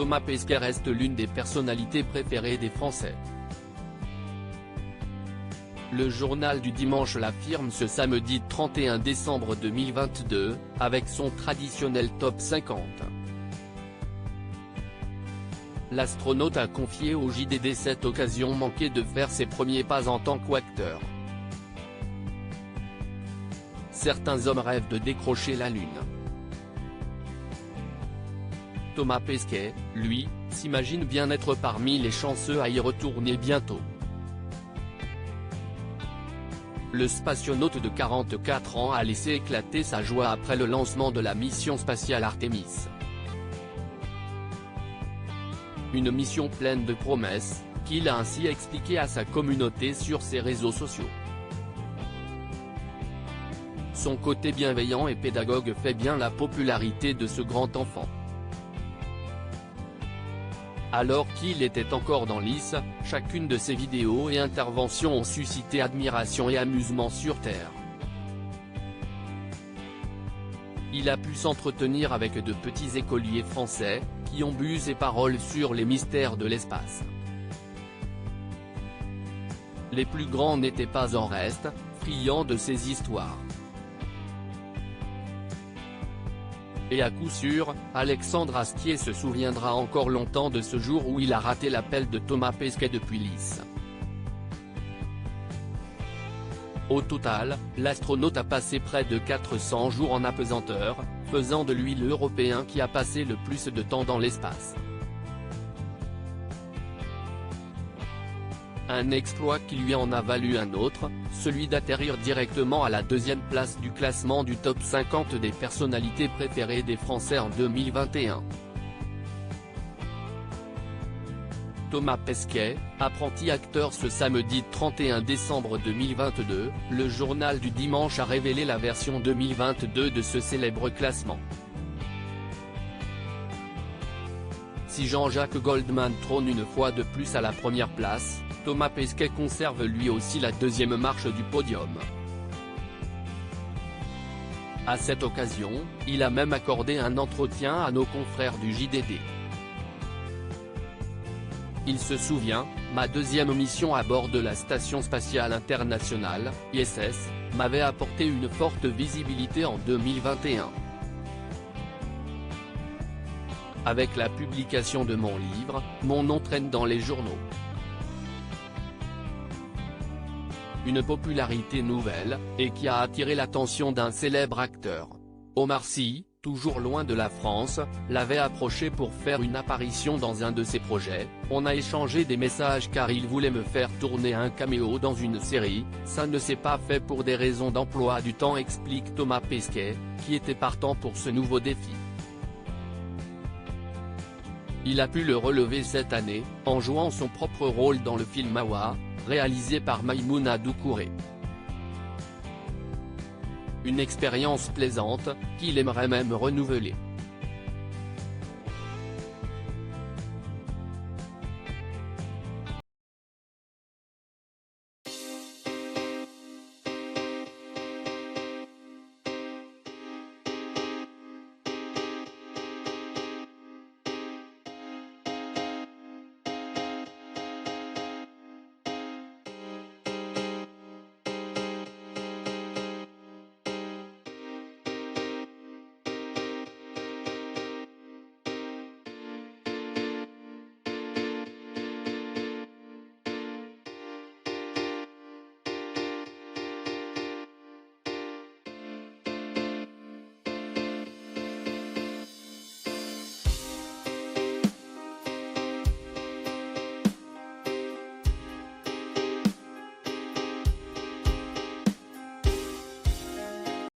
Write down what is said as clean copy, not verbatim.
Thomas Pesquet reste l'une des personnalités préférées des Français. Le journal du dimanche l'affirme ce samedi 31 décembre 2022, avec son traditionnel top 50. L'astronaute a confié au JDD cette occasion manquée de faire ses premiers pas en tant qu'acteur. Certains hommes rêvent de décrocher la Lune. Thomas Pesquet, lui, s'imagine bien être parmi les chanceux à y retourner bientôt. Le spationaute de 44 ans a laissé éclater sa joie après le lancement de la mission spatiale Artemis. Une mission pleine de promesses, qu'il a ainsi expliqué à sa communauté sur ses réseaux sociaux. Son côté bienveillant et pédagogue fait bien la popularité de ce grand enfant. Alors qu'il était encore dans l'IS, chacune de ses vidéos et interventions ont suscité admiration et amusement sur Terre. Il a pu s'entretenir avec de petits écoliers français, qui ont bu ses paroles sur les mystères de l'espace. Les plus grands n'étaient pas en reste, friands de ces histoires. Et à coup sûr, Alexandre Astier se souviendra encore longtemps de ce jour où il a raté l'appel de Thomas Pesquet depuis l'IS. Au total, l'astronaute a passé près de 400 jours en apesanteur, faisant de lui l'Européen qui a passé le plus de temps dans l'espace. Un exploit qui lui en a valu un autre, celui d'atterrir directement à la deuxième place du classement du top 50 des personnalités préférées des Français en 2021. Thomas Pesquet, apprenti acteur. Ce samedi 31 décembre 2022, le journal du dimanche a révélé la version 2022 de ce célèbre classement. Si Jean-Jacques Goldman trône une fois de plus à la première place, Thomas Pesquet conserve lui aussi la deuxième marche du podium. À cette occasion, il a même accordé un entretien à nos confrères du JDD. Il se souvient, ma deuxième mission à bord de la Station Spatiale Internationale, ISS, m'avait apporté une forte visibilité en 2021. Avec la publication de mon livre, mon nom traîne dans les journaux. Une popularité nouvelle, et qui a attiré l'attention d'un célèbre acteur. Omar Sy, toujours loin de la France, l'avait approché pour faire une apparition dans un de ses projets. On a échangé des messages car il voulait me faire tourner un caméo dans une série, ça ne s'est pas fait pour des raisons d'emploi du temps, explique Thomas Pesquet, qui était partant pour ce nouveau défi. Il a pu le relever cette année, en jouant son propre rôle dans le film Hawa, réalisé par Maïmouna Doucouré. Une expérience plaisante, qu'il aimerait même renouveler.